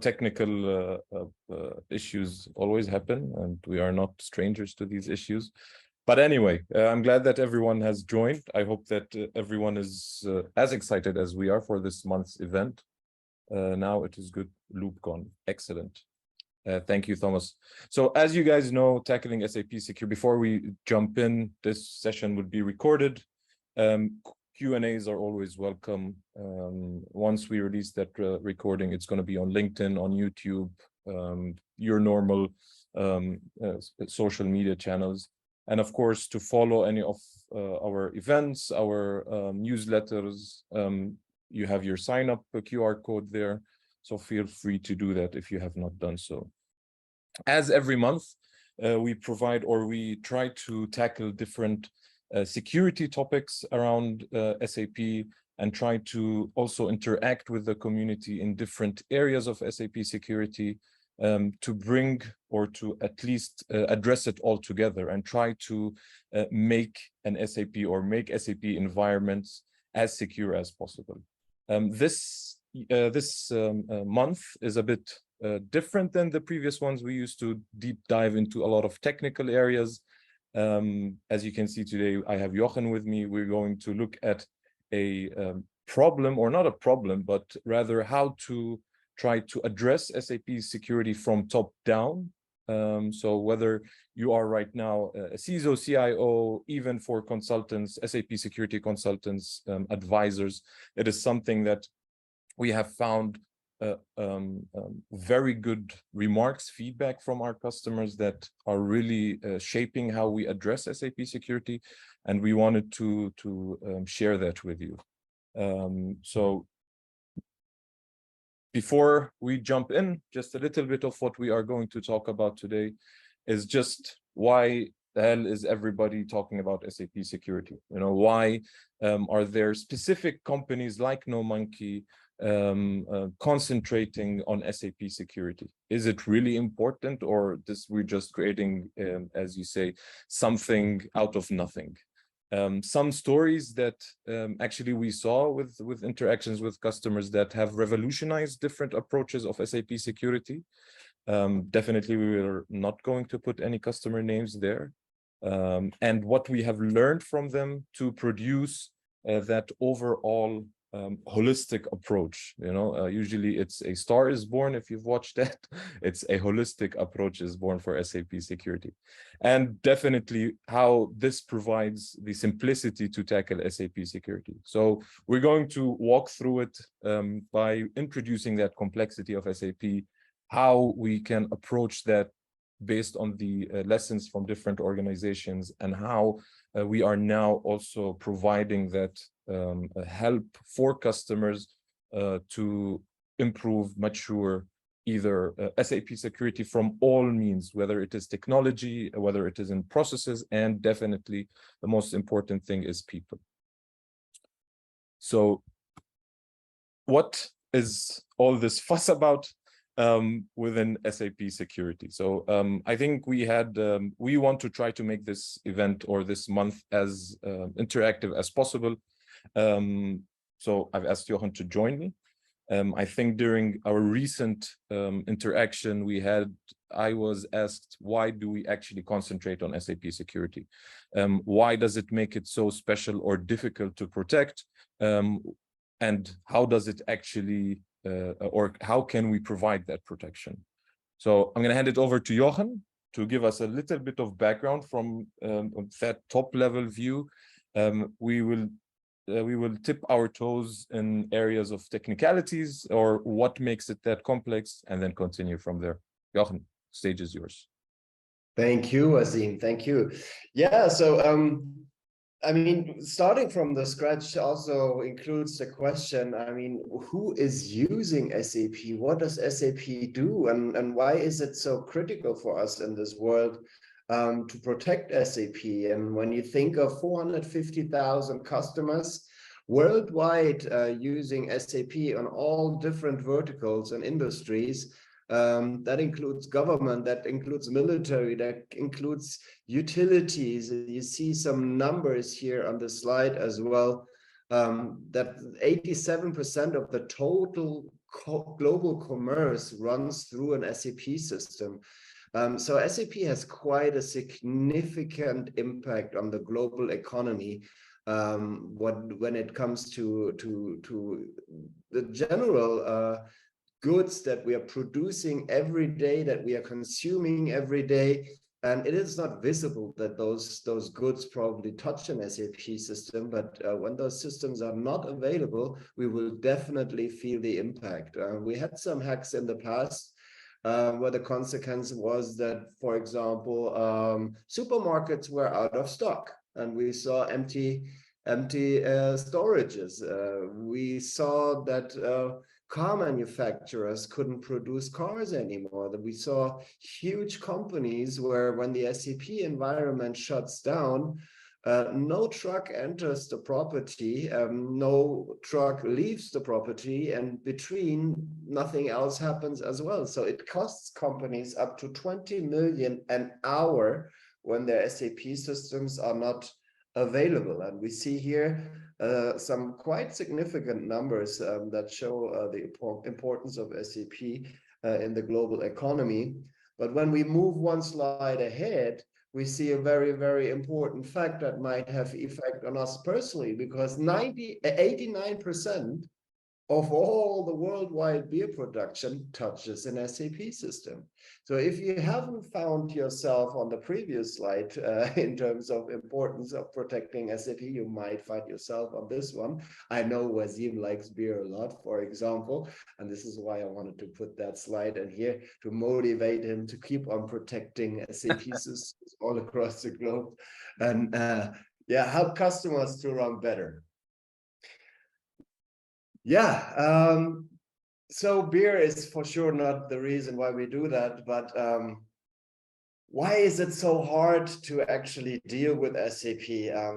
Technical issues always happen, and we are not strangers to these issues. But anyway, I'm glad that everyone has joined. I hope that everyone is as excited as we are for this month's event. Now it is good. Loop gone. Excellent. Thank you, Thomas. So as you guys know, tackling SAP Security, before we jump in, this session would be recorded. Q&As are always welcome. Once we release that recording, it's going to be on LinkedIn, on YouTube, your normal social media channels. And of course, to follow any of our events, our newsletters, you have your sign-up QR code there. So feel free to do that if you have not done so. As every month, we provide, or we try to tackle different security topics around SAP, and try to also interact with the community in different areas of SAP security, to bring, or to at least address it all together, and try to make an SAP, or make SAP environments as secure as possible. This month is a bit different than the previous ones. We used to deep dive into a lot of technical areas. As you can see today, I have Jochen with me. We're going to look at a problem, or not a problem, but rather how to try to address SAP security from top down. So whether you are right now a CISO, CIO, even for consultants, SAP security consultants, advisors, it is something that we have found very good remarks, feedback from our customers that are really shaping how we address SAP security, and we wanted to share that with you. So before we jump in, just a little bit of what we are going to talk about today is just why the hell is everybody talking about SAP security? You know, why are there specific companies like NoMonkey concentrating on SAP security? Is it really important, or we're just creating, as you say, something out of nothing? Some stories that actually we saw with interactions with customers that have revolutionized different approaches of SAP security. Definitely, we are not going to put any customer names there. And what we have learned from them to produce that overall holistic approach. You know, usually it's a star is born. If you've watched that, it's a holistic approach is born for SAP security. And definitely how this provides the simplicity to tackle SAP security. So we're going to walk through it by introducing that complexity of SAP, how we can approach that based on the lessons from different organizations, and how we are now also providing that help for customers to improve, mature either SAP security from all means, whether it is technology, whether it is in processes, and definitely the most important thing is people. So what is all this fuss about within SAP security? So I think we want to try to make this event, or this month, as interactive as possible. So I've asked Jochen to join me. I think during our recent interaction I was asked, why do we actually concentrate on SAP security? Why does it make it so special or difficult to protect? And how does it actually, or how can we provide that protection? So I'm going to hand it over to Jochen to give us a little bit of background from that top level view. We will tip our toes in areas of technicalities or what makes it that complex, and then continue from there. Jochen, stage is yours. Thank you, Azim. Thank you. Yeah, so I mean, starting from the scratch also includes the question, I mean, who is using SAP? What does SAP do? And why is it so critical for us in this world to protect SAP? And when you think of 450,000 customers worldwide using SAP on all different verticals and industries, that includes government, that includes military, that includes utilities. You see some numbers here on the slide as well, that 87% of the total global commerce runs through an SAP system. So SAP has quite a significant impact on the global economy when it comes to the general goods that we are producing every day, that we are consuming every day. And it is not visible that those goods probably touch an SAP system, but when those systems are not available, we will definitely feel the impact. We had some hacks in the past where the consequence was that, for example, supermarkets were out of stock and we saw empty storages. We saw that car manufacturers couldn't produce cars anymore. That we saw huge companies where when the SAP environment shuts down, no truck enters the property, no truck leaves the property, and between nothing else happens as well. So it costs companies up to 20 million an hour when their SAP systems are not available. And we see here some quite significant numbers that show the importance of SAP in the global economy. But when we move one slide ahead, we see a very, very important fact that might have effect on us personally, because 89% of all the worldwide beer production touches an SAP system. So if you haven't found yourself on the previous slide in terms of importance of protecting SAP, you might find yourself on this one. I know Wazim likes beer a lot, for example, and this is why I wanted to put that slide in here to motivate him to keep on protecting SAP systems all across the globe and help customers to run better. Yeah, so beer is for sure not the reason why we do that, but why is it so hard to actually deal with SAP?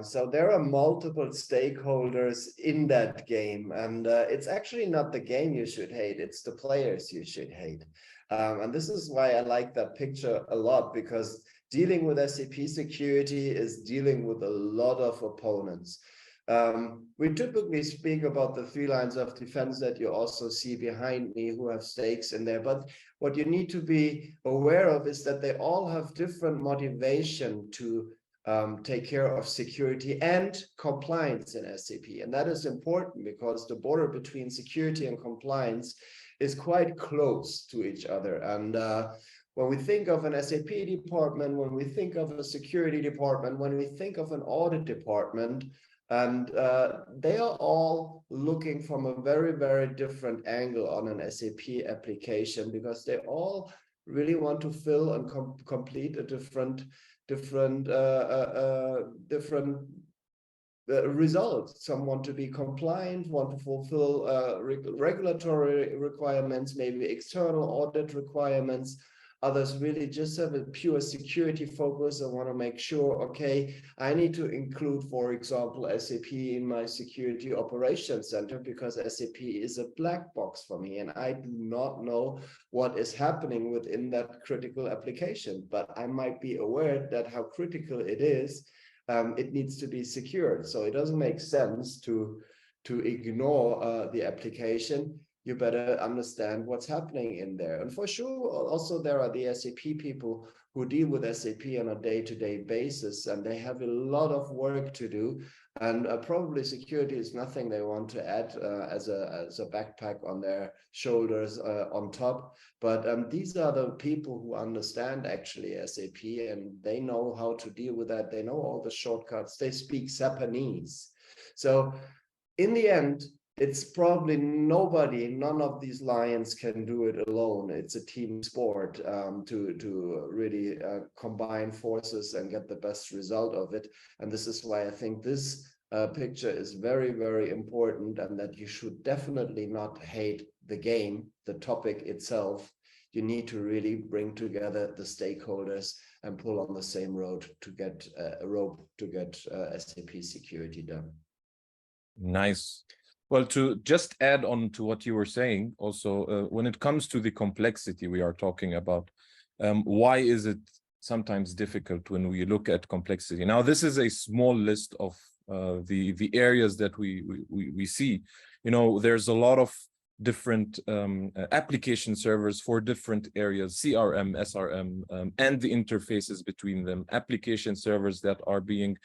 So there are multiple stakeholders in that game, and it's actually not the game you should hate, it's the players you should hate. And this is why I like that picture a lot, because dealing with SAP security is dealing with a lot of opponents. We typically speak about the three lines of defense that you also see behind me who have stakes in there. But what you need to be aware of is that they all have different motivation to take care of security and compliance in SAP. And that is important because the border between security and compliance is quite close to each other. And when we think of an SAP department, when we think of a security department, when we think of an audit department, and they are all looking from a very, very different angle on an SAP application, because they all really want to fill and complete a different results. Some want to be compliant, want to fulfill regulatory requirements, maybe external audit requirements. Others really just have a pure security focus and want to make sure, okay, I need to include, for example, SAP in my security operations center because SAP is a black box for me and I do not know what is happening within that critical application. But I might be aware that how critical it is, it needs to be secured. So it doesn't make sense to to ignore the application, you better understand what's happening in there. And for sure, also there are the SAP people who deal with SAP on a day-to-day basis, and they have a lot of work to do. And probably security is nothing they want to add as a backpack on their shoulders on top. But these are the people who understand actually SAP, and they know how to deal with that. They know all the shortcuts. They speak Japanese. So in the end, it's probably none of these lions can do it alone. It's a team sport to really combine forces and get the best result of it. And this is why I think this picture is very, very important, and that you should definitely not hate the game, the topic itself. You need to really bring together the stakeholders and pull on the same rope to get SAP security done. Nice. Well, to just add on to what you were saying, also, when it comes to the complexity we are talking about, why is it sometimes difficult when we look at complexity? Now, this is a small list of the areas that we see. You know, there's a lot of different application servers for different areas, CRM, SRM, and the interfaces between them, application servers that are being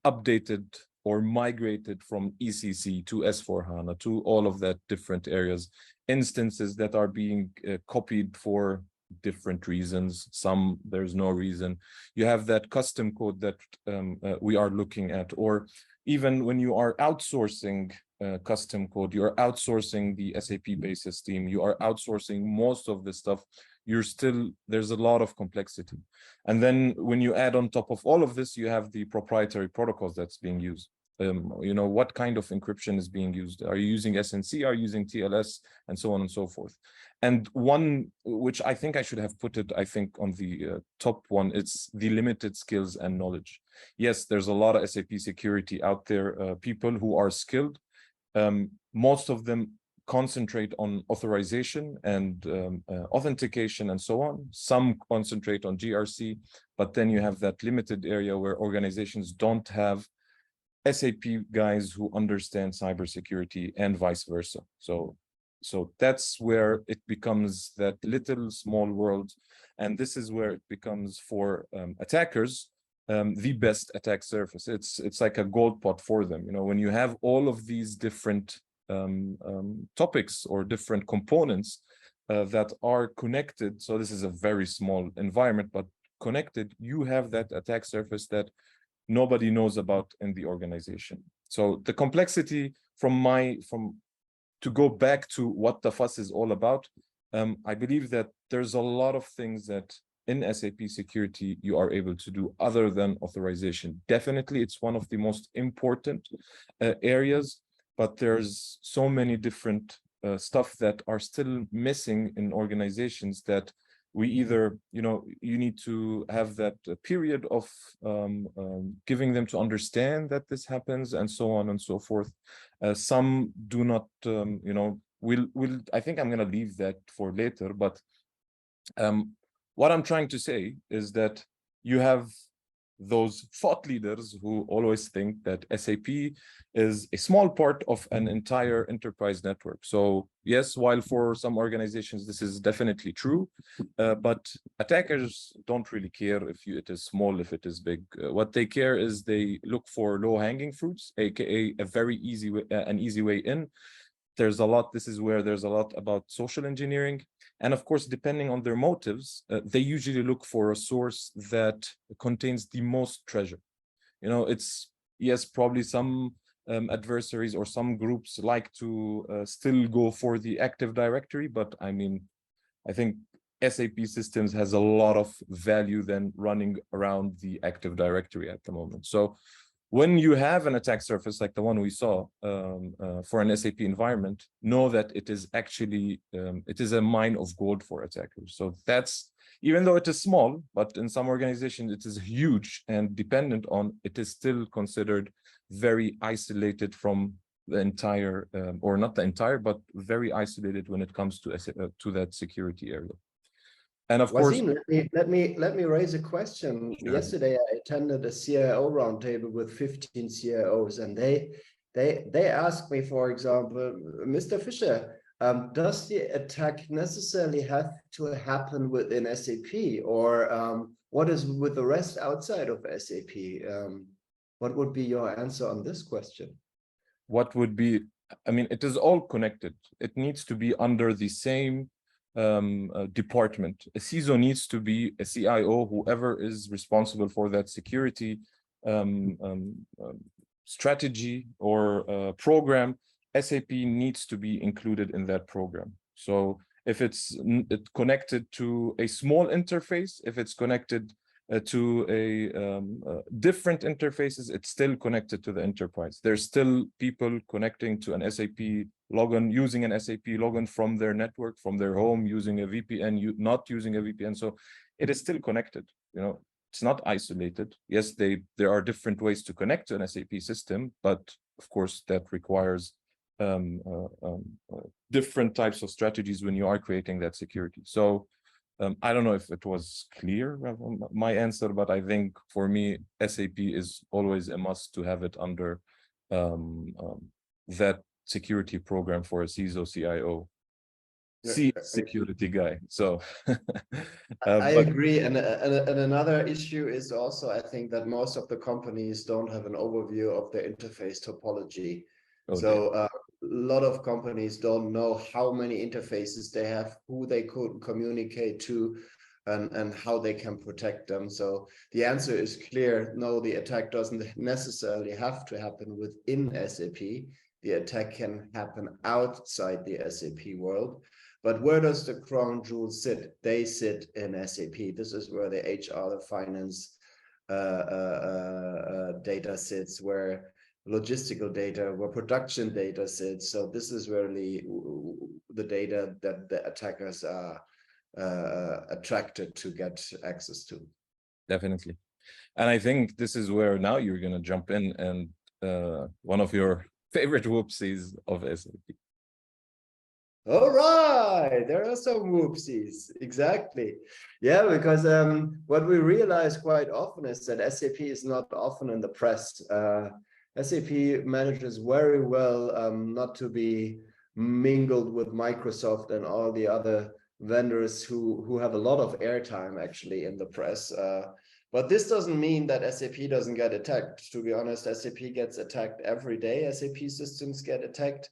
updated or migrated from ECC to S/4HANA, to all of that different areas, instances that are being copied for different reasons. Some, there's no reason. You have that custom code that we are looking at, or even when you are outsourcing custom code, you are outsourcing the SAP basis team, you are outsourcing most of the stuff, there's a lot of complexity. And then when you add on top of all of this, you have the proprietary protocols that's being used. You know, what kind of encryption is being used? Are you using SNC? Are you using TLS? And so on and so forth. And one, which I think I should have put it, I think on the top one, it's the limited skills and knowledge. Yes, there's a lot of SAP security out there, people who are skilled. Most of them concentrate on authorization and authentication and so on. Some concentrate on GRC, but then you have that limited area where organizations don't have SAP guys who understand cybersecurity and vice versa. So that's where it becomes that little small world. And this is where it becomes for attackers, the best attack surface. It's like a gold pot for them. You know, when you have all of these different topics or different components that are connected. So this is a very small environment, but connected, you have that attack surface that nobody knows about in the organization. So the complexity to go back to what the fuss is all about, I believe that there's a lot of things that in SAP security you are able to do other than authorization. Definitely, it's one of the most important areas, but there's so many different stuff that are still missing in organizations that we either, you know, you need to have that period of giving them to understand that this happens and so on and so forth. Some do not, you know, I think I'm going to leave that for later, but what I'm trying to say is that you have those thought leaders who always think that SAP is a small part of an entire enterprise network. So yes, while for some organizations this is definitely true, but attackers don't really care if it is small, if it is big. What they care is they look for low-hanging fruits, aka a very easy way, an easy way in. There's a lot. This is where there's a lot about social engineering. And of course, depending on their motives, they usually look for a source that contains the most treasure. You know, it's, yes, probably some adversaries or some groups like to still go for the Active Directory, but I mean, I think SAP systems has a lot of value than running around the Active Directory at the moment. So when you have an attack surface like the one we saw for an SAP environment, know that it is actually, it is a mine of gold for attackers. So that's, even though it is small, but in some organizations it is huge and dependent on, it is still considered very isolated from the entire, or not the entire, but very isolated when it comes to that security area. And of course, let me raise a question. Sure. Yesterday, I attended a CIO roundtable with 15 CIOs, and they they ask me, for example, Mr. Fischer, does the attack necessarily have to happen within SAP, or what is with the rest outside of SAP? What would be your answer on this question? What would be, I mean, it is all connected. It needs to be under the same department. A CISO needs to be a CIO, whoever is responsible for that security strategy or program. SAP needs to be included in that program. So if it's connected to a small interface, if it's connected to different interfaces, it's still connected to the enterprise. There's still people connecting to an SAP login, using an SAP login from their network, from their home, using a VPN, not using a VPN. So it is still connected. You know, it's not isolated. Yes, there are different ways to connect to an SAP system, but of course that requires different types of strategies when you are creating that security. So I don't know if it was clear, my answer, but I think for me, SAP is always a must to have it under that security program for a CISO, CIO, security guy. So I but agree. And another issue is also, I think, that most of the companies don't have an overview of their interface topology. So a lot of companies don't know how many interfaces they have, who they could communicate to, and how they can protect them. So the answer is clear. No, the attack doesn't necessarily have to happen within SAP. The attack can happen outside the SAP world. But where does the crown jewels sit? They sit in SAP. This is where the HR, the finance data sits, where logistical data, where production data sits. So this is really the data that the attackers are attracted to get access to. Definitely. And I think this is where now you're going to jump in and one of your favorite whoopsies of SAP. All right, there are some whoopsies. Exactly. Yeah, because what we realize quite often is that SAP is not often in the press. SAP manages very well not to be mingled with Microsoft and all the other vendors who have a lot of airtime actually in the press. But this doesn't mean that SAP doesn't get attacked. To be honest, SAP gets attacked every day. SAP systems get attacked.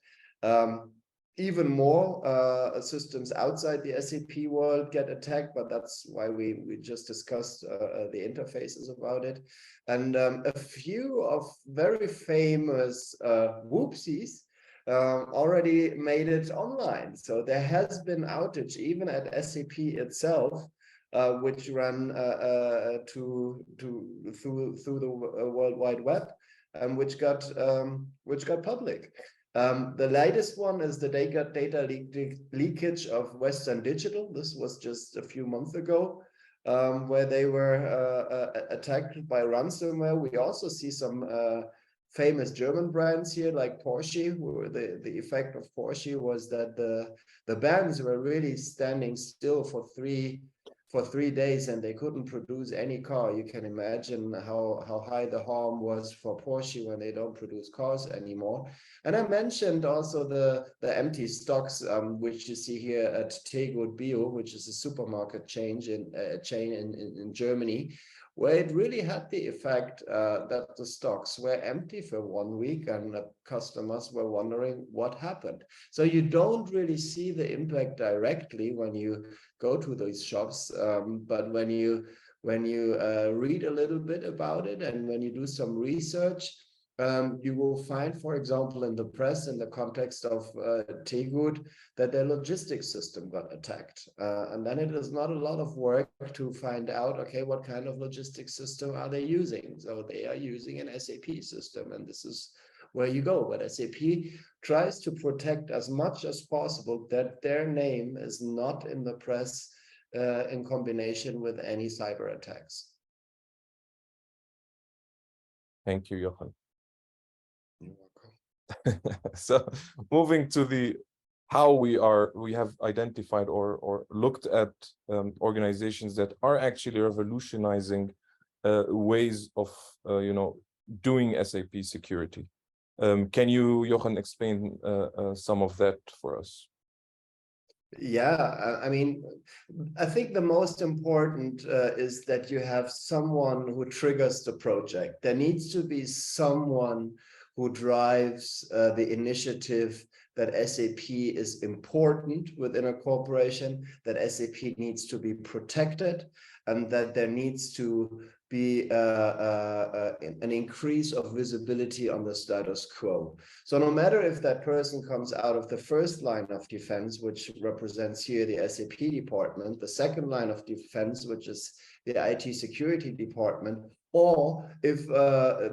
Even more systems outside the SAP world get attacked, but that's why we just discussed the interfaces about it. And a few of very famous whoopsies already made it online. So there has been outage even at SAP itself, which ran through the World Wide Web, and which got public. The latest one is the data leakage of Western Digital. This was just a few months ago, where they were attacked by ransomware. We also see some famous German brands here, like Porsche, where the effect of Porsche was that the bands were really standing still for three days, and they couldn't produce any car. You can imagine how high the harm was for Porsche when they don't produce cars anymore. And I mentioned also the empty stocks, which you see here at Tegut Bio, which is a supermarket chain in Germany, where it really had the effect that the stocks were empty for 1 week, and the customers were wondering what happened. So you don't really see the impact directly when you go to these shops, but when you read a little bit about it, and when you do some research, you will find, for example, in the press, in the context of Tegut, that their logistics system got attacked. And then it is not a lot of work to find out, okay, what kind of logistics system are they using? So they are using an SAP system, and this is where you go. But SAP tries to protect as much as possible that their name is not in the press in combination with any cyber attacks. Thank you, Jochen. You're welcome. So moving to how we have identified or looked at organizations that are actually revolutionizing ways of doing SAP security. Can you, Jochen, explain some of that for us? Yeah, I mean, I think the most important is that you have someone who triggers the project. There needs to be someone who drives the initiative that SAP is important within a corporation, that SAP needs to be protected, and that there needs to be an increase of visibility on the status quo. So no matter if that person comes out of the first line of defense, which represents here the SAP department, the second line of defense, which is the IT security department, or if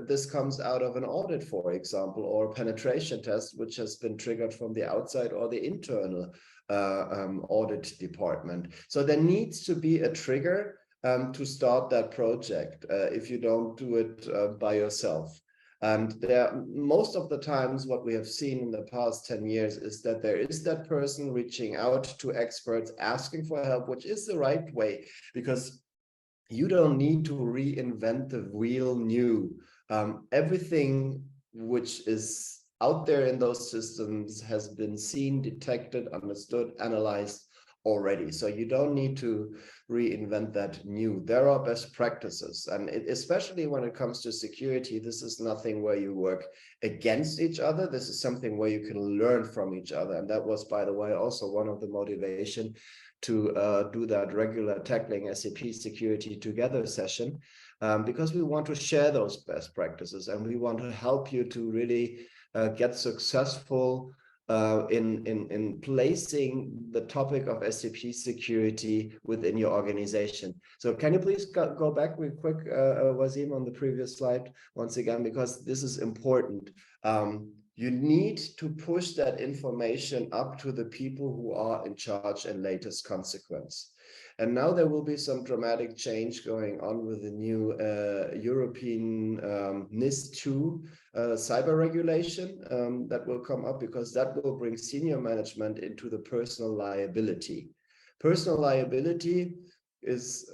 this comes out of an audit, for example, or a penetration test, which has been triggered from the outside or the internal audit department. So there needs to be a trigger to start that project if you don't do it by yourself. And there, most of the times, what we have seen in the past 10 years is that there is that person reaching out to experts, asking for help, which is the right way, because you don't need to reinvent the wheel new. Everything which is out there in those systems has been seen, detected, understood, analyzed already. So you don't need to reinvent that new. There are best practices, and especially when it comes to security, this is nothing where you work against each other. This is something where you can learn from each other. And that was, by the way, also one of the motivation to do that regular Tackling SAP Security Together session, because we want to share those best practices, and we want to help you to really get successful in placing the topic of SAP security within your organization. So can you please go back real quick, Wasim, on the previous slide once again, because this is important. You need to push that information up to the people who are in charge and latest consequence. And now there will be some dramatic change going on with the new European NIS2 cyber regulation that will come up, because that will bring senior management into the personal liability. Personal liability is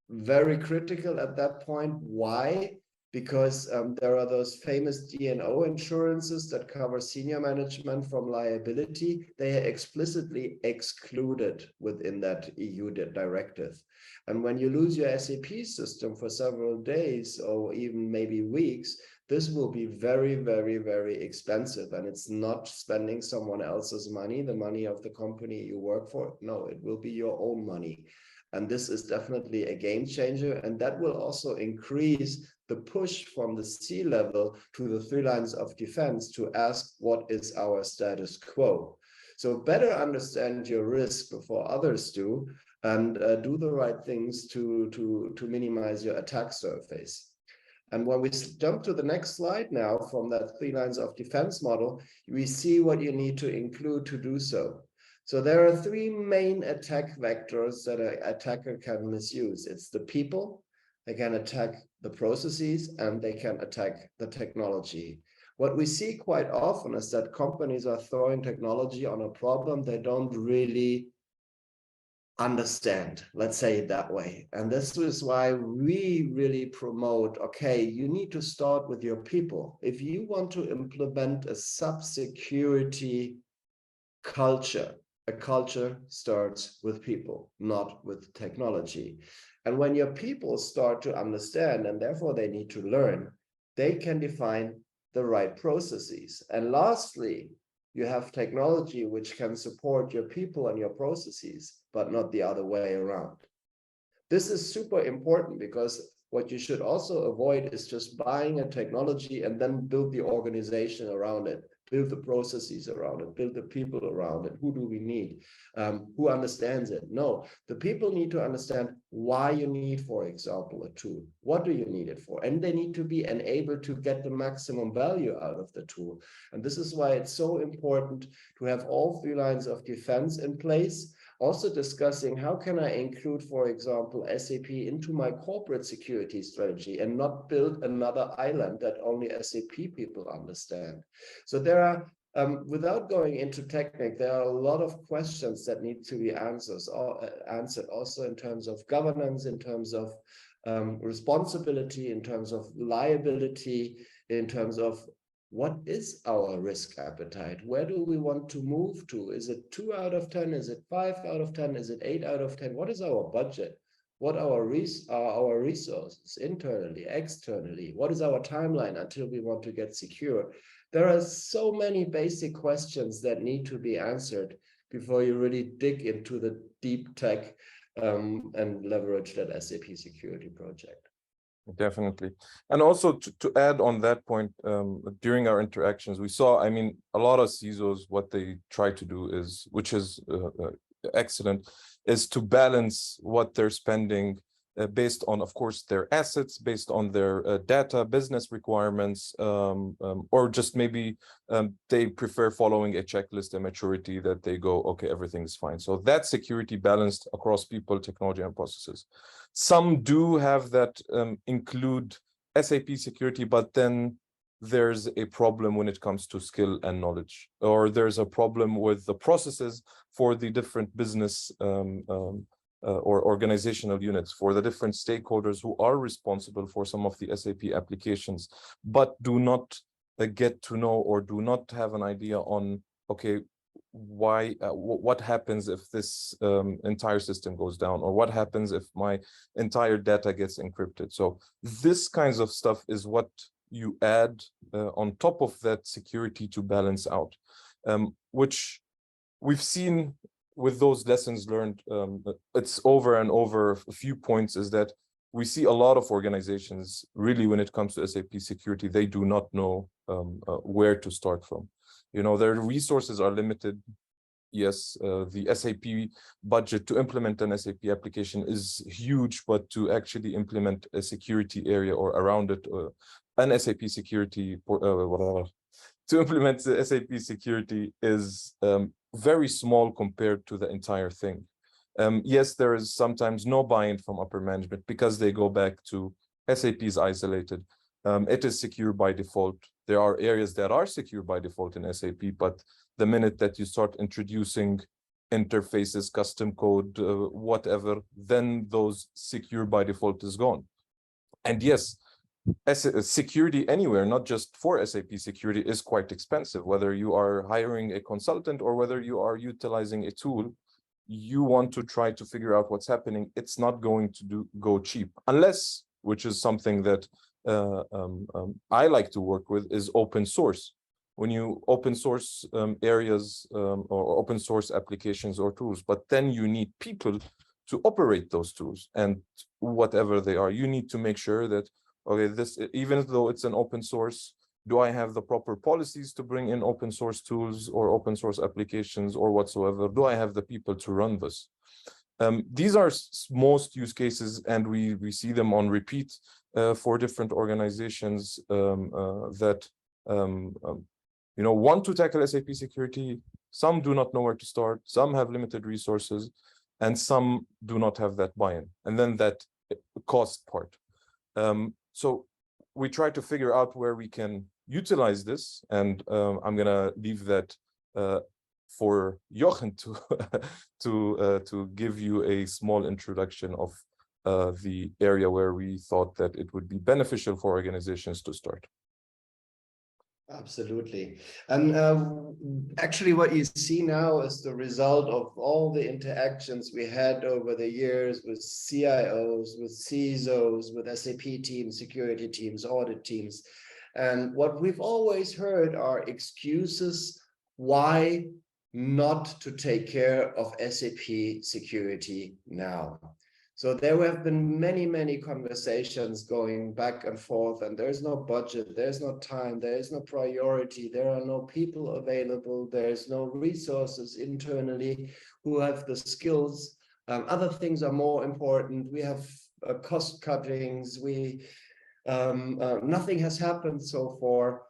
very critical at that point. Why? Because there are those famous D&O insurances that cover senior management from liability. They are explicitly excluded within that EU directive. And when you lose your SAP system for several days or even maybe weeks, this will be very, very, very expensive. And it's not spending someone else's money, the money of the company you work for. No, it will be your own money. And this is definitely a game changer. And that will also increase the push from the C-level to the three lines of defense to ask, what is our status quo? So better understand your risk before others do, and do the right things to minimize your attack surface. And when we jump to the next slide now from that three lines of defense model, we see what you need to include to do so. So there are three main attack vectors that an attacker can misuse. It's the people, they can attack the processes, and they can attack the technology. What we see quite often is that companies are throwing technology on a problem they don't really understand, let's say it that way. And this is why we really promote, okay, you need to start with your people. If you want to implement a sub-security culture, a culture starts with people, not with technology. And when your people start to understand, and therefore they need to learn, they can define the right processes. And lastly, you have technology which can support your people and your processes, but not the other way around. This is super important, because what you should also avoid is just buying a technology and then build the organization around it, build the processes around it, build the people around it. Who do we need? Who understands it? No, the people need to understand why you need, for example, a tool. What do you need it for? And they need to be enabled to get the maximum value out of the tool. And this is why it's so important to have all three lines of defense in place. Also discussing how can I include, for example, SAP into my corporate security strategy and not build another island that only SAP people understand. So there are, without going into technique, there are a lot of questions that need to be answered also in terms of governance, in terms of responsibility, in terms of liability, in terms of what is our risk appetite? Where do we want to move to? Is it 2 out of 10? Is it 5 out of 10? Is it 8 out of 10? What is our budget? What are our resources internally, externally? What is our timeline until we want to get secure? There are so many basic questions that need to be answered before you really dig into the deep tech and leverage that SAP security project. Definitely. And also to add on that point, during our interactions, we saw, I mean, a lot of CISOs, what they try to do is, which is excellent, is to balance what they're spending based on, of course, their assets, based on their data, business requirements, or just maybe they prefer following a checklist, a maturity that they go, okay, everything's fine. So that security balanced across people, technology, and processes. Some do have that include SAP security, but then there's a problem when it comes to skill and knowledge, or there's a problem with the processes for the different business or organizational units, for the different stakeholders who are responsible for some of the SAP applications, but do not get to know or do not have an idea on, okay, why what happens if this entire system goes down, or what happens if my entire data gets encrypted. So this kinds of stuff is what you add on top of that security to balance out, which we've seen with those lessons learned. It's over and over a few points, is that we see a lot of organizations really, when it comes to SAP security, they do not know where to start from. You know, their resources are limited. Yes, the SAP budget to implement an SAP application is huge, but to actually implement a security area or around it, an SAP security, to implement the SAP security is very small compared to the entire thing. Yes, there is sometimes no buy-in from upper management because they go back to SAP is isolated. It is secure by default. There are areas that are secure by default in SAP, but the minute that you start introducing interfaces, custom code, whatever, then those secure by default is gone. And yes, security anywhere, not just for SAP security, is quite expensive. Whether you are hiring a consultant or whether you are utilizing a tool, you want to try to figure out what's happening. It's not going to go cheap, unless, which is something that I like to work with, is open source. When you open source areas or open source applications or tools, but then you need people to operate those tools, and whatever they are, you need to make sure that, okay, this, even though it's an open source, do I have the proper policies to bring in open source tools or open source applications or whatsoever? Do I have the people to run this? These are most use cases, and we see them on repeat for different organizations that you know, want to tackle SAP security. Some do not know where to start, some have limited resources, and some do not have that buy-in. And then that cost part. So we try to figure out where we can utilize this, and I'm gonna leave that for Jochen to give you a small introduction of the area where we thought that it would be beneficial for organizations to start. Absolutely. And actually what you see now is the result of all the interactions we had over the years with CIOs, with CISOs, with SAP teams, security teams, audit teams. And what we've always heard are excuses why not to take care of SAP security now. So there have been many, many conversations going back and forth, and there's no budget, there's no time, there is no priority, there are no people available, there's no resources internally who have the skills. Other things are more important. We have cost cuttings. Nothing has happened so far.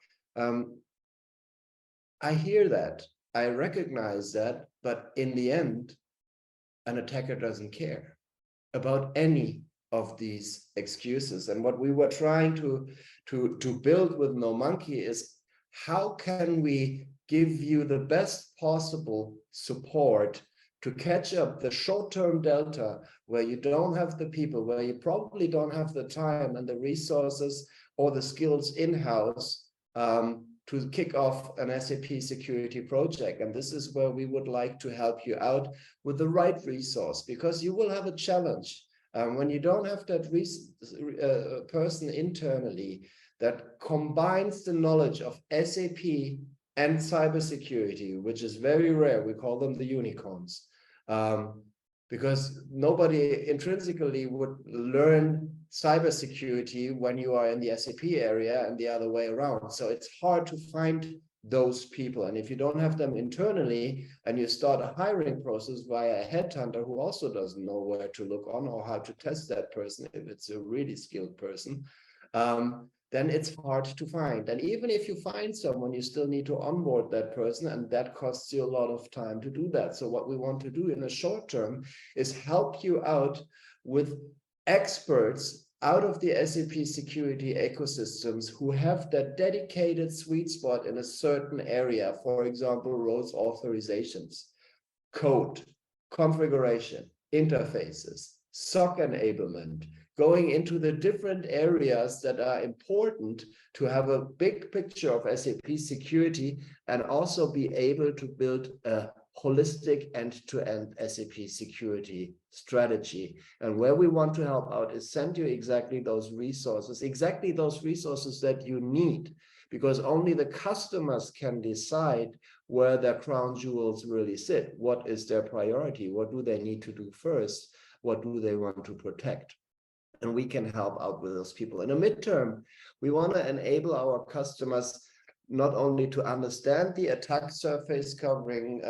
I hear that, I recognize that, but in the end, an attacker doesn't care about any of these excuses. And what we were trying to build with No Monkey is, how can we give you the best possible support to catch up the short-term delta where you don't have the people, where you probably don't have the time and the resources or the skills in-house to kick off an SAP security project. And this is where we would like to help you out with the right resource, because you will have a challenge when you don't have that person internally that combines the knowledge of SAP and cybersecurity, which is very rare. We call them the unicorns, because nobody intrinsically would learn cybersecurity when you are in the SAP area and the other way around. So it's hard to find those people. And if you don't have them internally and you start a hiring process via a headhunter who also doesn't know where to look on or how to test that person, if it's a really skilled person, then it's hard to find. And even if you find someone, you still need to onboard that person, and that costs you a lot of time to do that. So what we want to do in the short term is help you out with experts out of the SAP security ecosystems who have that dedicated sweet spot in a certain area. For example, roles authorizations, code, configuration, interfaces, SOC enablement, going into the different areas that are important to have a big picture of SAP security and also be able to build a holistic end-to-end SAP security strategy. And where we want to help out is send you exactly those resources that you need, because only the customers can decide where their crown jewels really sit. What is their priority? What do they need to do first? What do they want to protect? And we can help out with those people. In the midterm, we want to enable our customers not only to understand the attack surface covering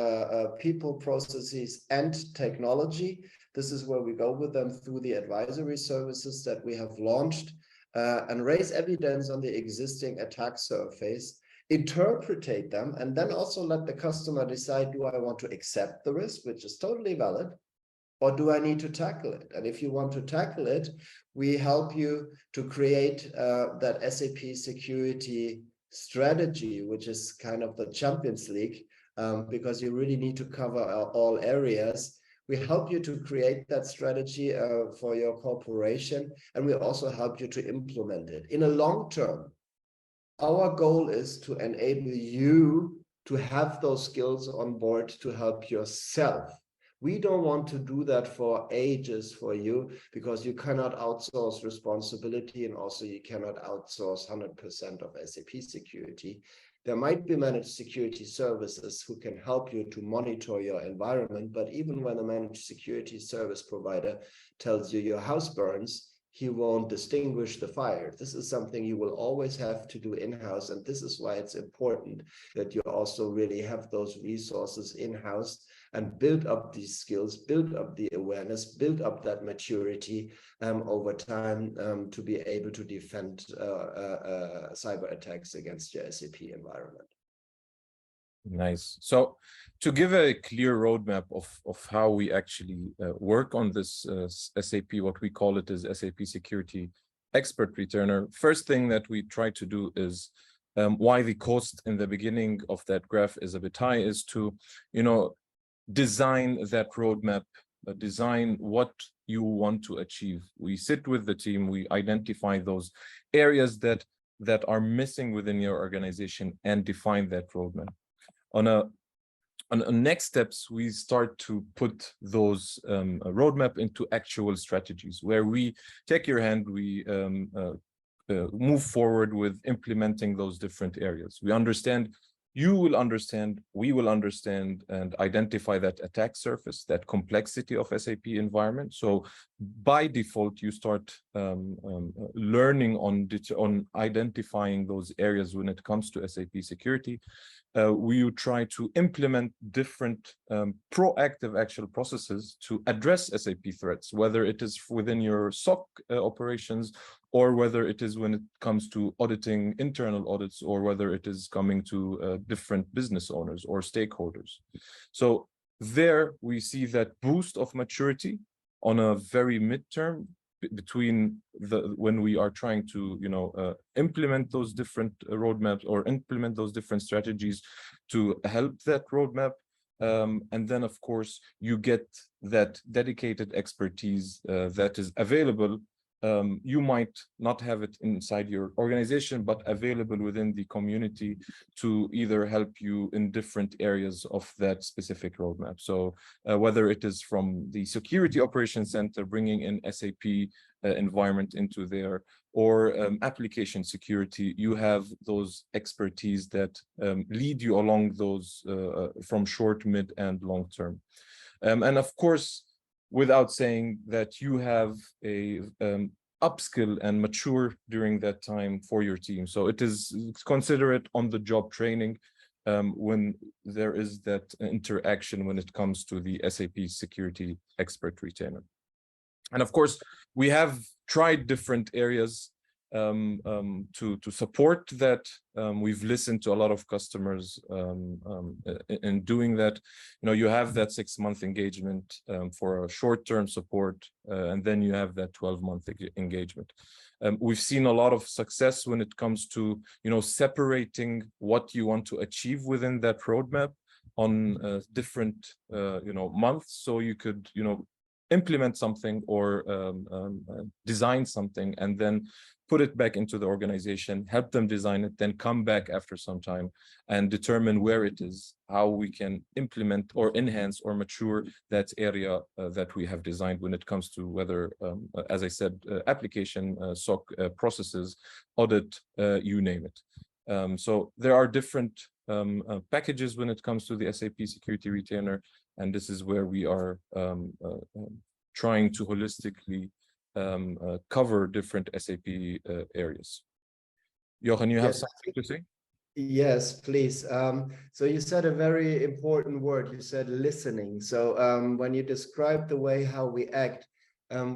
people, processes, and technology. This is where we go with them through the advisory services that we have launched, and raise evidence on the existing attack surface, interpretate them, and then also let the customer decide, do I want to accept the risk, which is totally valid, or do I need to tackle it? And if you want to tackle it, we help you to create that SAP security strategy, which is kind of the Champions League, because you really need to cover all areas. We help you to create that strategy for your corporation, and we also help you to implement it. In a long term, our goal is to enable you to have those skills on board to help yourself. We don't want to do that for ages for you, because you cannot outsource responsibility, and also you cannot outsource 100% of SAP security. There might be managed security services who can help you to monitor your environment, but even when a managed security service provider tells you your house burns, he won't distinguish the fire. This is something you will always have to do in-house, and this is why it's important that you also really have those resources in-house and build up these skills, build up the awareness, build up that maturity over time to be able to defend cyber attacks against your SAP environment. Nice. So to give a clear roadmap of how we actually work on this SAP, what we call it is SAP Security Expert Returner. First thing that we try to do is why the cost in the beginning of that graph is a bit high is to, design that roadmap, design what you want to achieve. We sit with the team, we identify those areas that are missing within your organization and define that roadmap. On next steps, we start to put those roadmap into actual strategies where we take your hand, we move forward with implementing those different areas. We understand, you will understand, we will understand and identify that attack surface, that complexity of SAP environment. So by default, you start learning on identifying those areas when it comes to SAP security. We try to implement different proactive actual processes to address SAP threats, whether it is within your SOC operations, or whether it is when it comes to auditing internal audits, or whether it is coming to different business owners or stakeholders. So there we see that boost of maturity on a very midterm between when we are trying to implement those different roadmaps or implement those different strategies to help that roadmap. And then, of course, you get that dedicated expertise that is available you might not have it inside your organization, but available within the community to either help you in different areas of that specific roadmap. So whether it is from the Security Operations Center, bringing in SAP environment into there, or application security, you have those expertise that lead you along those from short, mid, and long term. And of course, without saying that you have a upskill and mature during that time for your team. So it is considerate on the job training when there is that interaction when it comes to the SAP security expert retainer. And of course, we have tried different areas to support that. We've listened to a lot of customers in doing that. You know, you have that 6-month engagement for a short-term support, and then you have that 12-month engagement. We've seen a lot of success when it comes to, you know, separating what you want to achieve within that roadmap on different, you know, months. So you could, you know, implement something or design something and then put it back into the organization, help them design it, then come back after some time and determine where it is, how we can implement or enhance or mature that area that we have designed when it comes to whether, as I said, application, SOC processes, audit, you name it. So there are different packages when it comes to the SAP Security Retainer, and this is where we are trying to holistically cover different SAP areas. Jochen, you have something to say? Yes, please. So you said a very important word. You said listening. So when you describe the way how we act,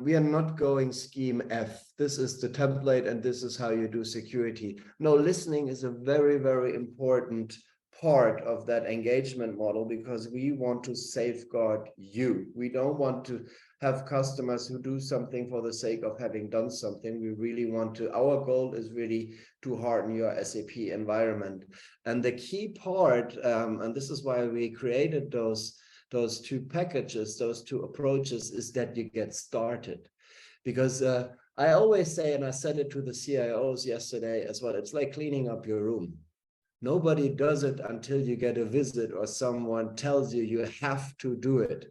we are not going scheme F. This is the template and this is how you do security. No, listening is a very, very important part of that engagement model because we want to safeguard you. We don't want to have customers who do something for the sake of having done something. We really want to, our goal is really to harden your SAP environment. And the key part, and this is why we created those two packages, those two approaches, is that you get started. Because I always say, and I said it to the CIOs yesterday as well, it's like cleaning up your room. Nobody does it until you get a visit or someone tells you you have to do it.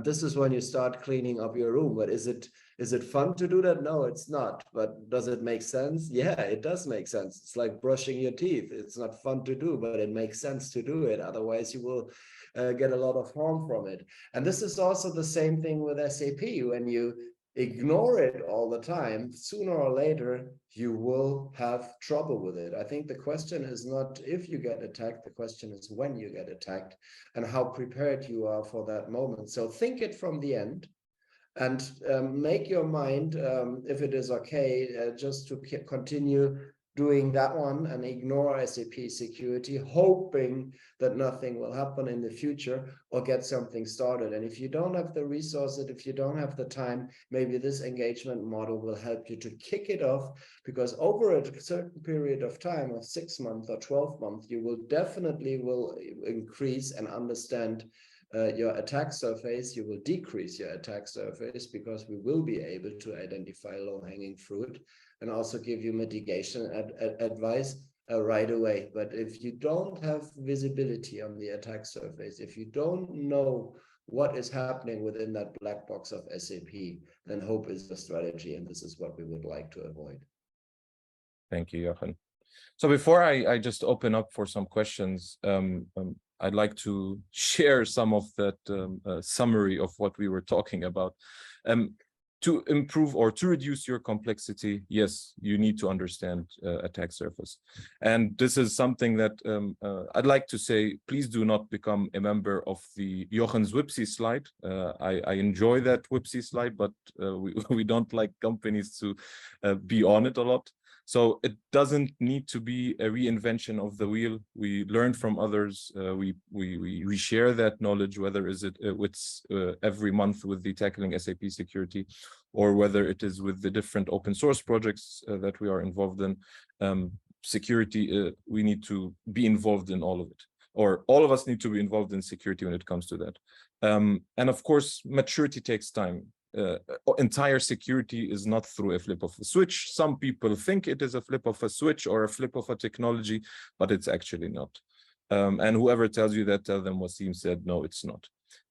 This is when you start cleaning up your room. But is it fun to do that? No, it's not. But does it make sense? Yeah, it does make sense. It's like brushing your teeth. It's not fun to do, but it makes sense to do it. Otherwise, you will get a lot of harm from it. And this is also the same thing with SAP. When you ignore it all the time, sooner or later, you will have trouble with it. I think the question is not if you get attacked, the question is when you get attacked and how prepared you are for that moment. So think it from the end and make your mind, if it is okay, just to continue doing that one and ignore SAP security, hoping that nothing will happen in the future or get something started. And if you don't have the resources, if you don't have the time, maybe this engagement model will help you to kick it off, because over a certain period of time of 6 months or 12 months, you will definitely increase and understand your attack surface. You will decrease your attack surface because we will be able to identify low-hanging fruit and also give you mitigation advice right away. But if you don't have visibility on the attack surface, if you don't know what is happening within that black box of SAP, then hope is the strategy, and this is what we would like to avoid. Thank you, Jochen. So before I just open up for some questions, I'd like to share some of that summary of what we were talking about. To improve or to reduce your complexity, yes, you need to understand attack surface. And this is something that I'd like to say, please do not become a member of the Jochen's Whoopsie slide. I enjoy that Whoopsie slide, but we don't like companies to be on it a lot. So it doesn't need to be a reinvention of the wheel. We learn from others. We share that knowledge, whether is it every month with the Tackling SAP Security, or whether it is with the different open source projects that we are involved in. Security, we need to be involved in all of it, or all of us need to be involved in security when it comes to that. And of course, maturity takes time. entire security is not through a flip of a switch. Some people think it is a flip of a switch or a flip of a technology, but it's actually not. And whoever tells you that, tell them Wasim said, no, it's not.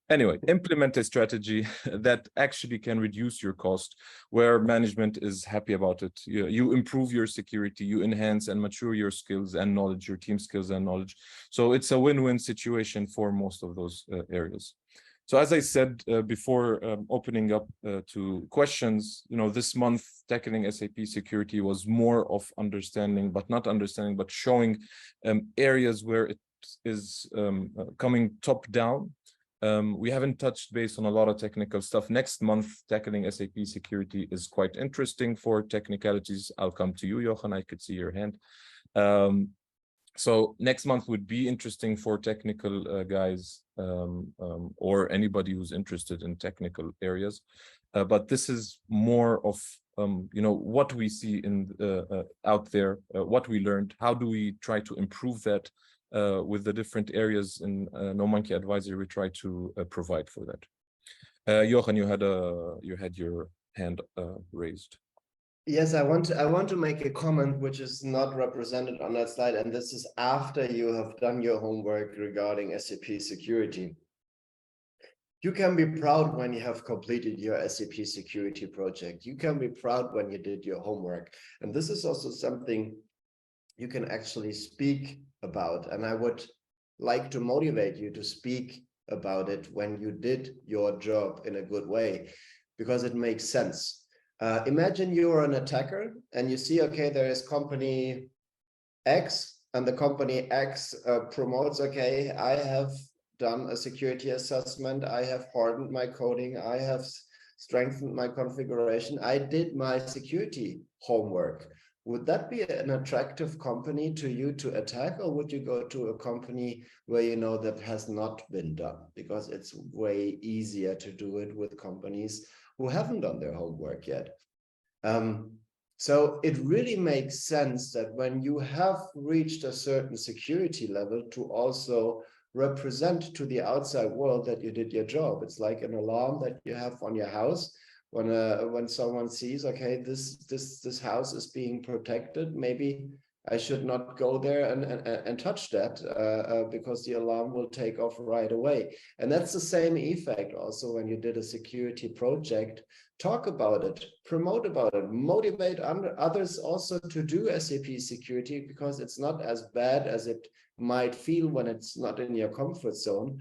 Anyway, implement a strategy that actually can reduce your cost, where management is happy about it. You improve your security, you enhance and mature your skills and knowledge, your team skills and knowledge. So it's a win-win situation for most of those areas. So as I said before, opening up to questions, this month tackling SAP security was more of understanding, but not understanding, but showing areas where it is coming top down. We haven't touched base on a lot of technical stuff. Next month, tackling SAP security is quite interesting for technicalities. I'll come to you, Jochen. I could see your hand. So next month would be interesting for technical guys or anybody who's interested in technical areas. But this is more of what we see in out there, what we learned. How do we try to improve that? With the different areas in No Monkey Advisory, we try to provide for that. Jochen, you had your hand raised. Yes, I want to make a comment which is not represented on that slide, and this is after you have done your homework regarding SAP security. You can be proud when you have completed your SAP security project. You can be proud when you did your homework, and this is also something you can actually speak about, and I would like to motivate you to speak about it when you did your job in a good way, because it makes sense. Imagine you're an attacker and you see, okay, there is company X, and the company X promotes, okay, I have done a security assessment, I have hardened my coding, I have strengthened my configuration, I did my security homework. Would that be an attractive company to you to attack, or would you go to a company where you know that has not been done? Because it's way easier to do it with companies who haven't done their homework yet. So it really makes sense that when you have reached a certain security level to also represent to the outside world that you did your job. It's like an alarm that you have on your house. When someone sees, okay, this house is being protected, maybe I should not go there and touch that because the alarm will take off right away. And that's the same effect also when you did a security project. Talk about it, promote about it, motivate others also to do SAP security, because it's not as bad as it might feel when it's not in your comfort zone.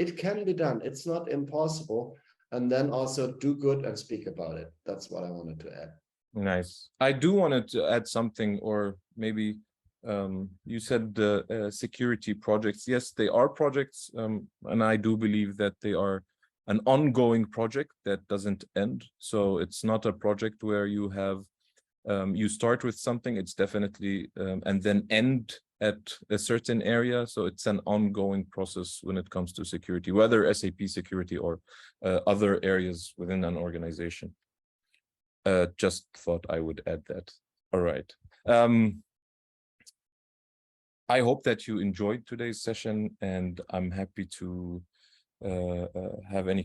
It can be done. It's not impossible. And then also do good and speak about it. That's what I wanted to add. Nice. I do wanted to add something, or maybe you said the security projects. Yes, they are projects, and I do believe that they are an ongoing project that doesn't end. So it's not a project where you have you start with something, it's definitely and then end at a certain area. So it's an ongoing process when it comes to security, whether SAP security or other areas within an organization. Just thought I would add that. All right. I hope that you enjoyed today's session, and I'm happy to have any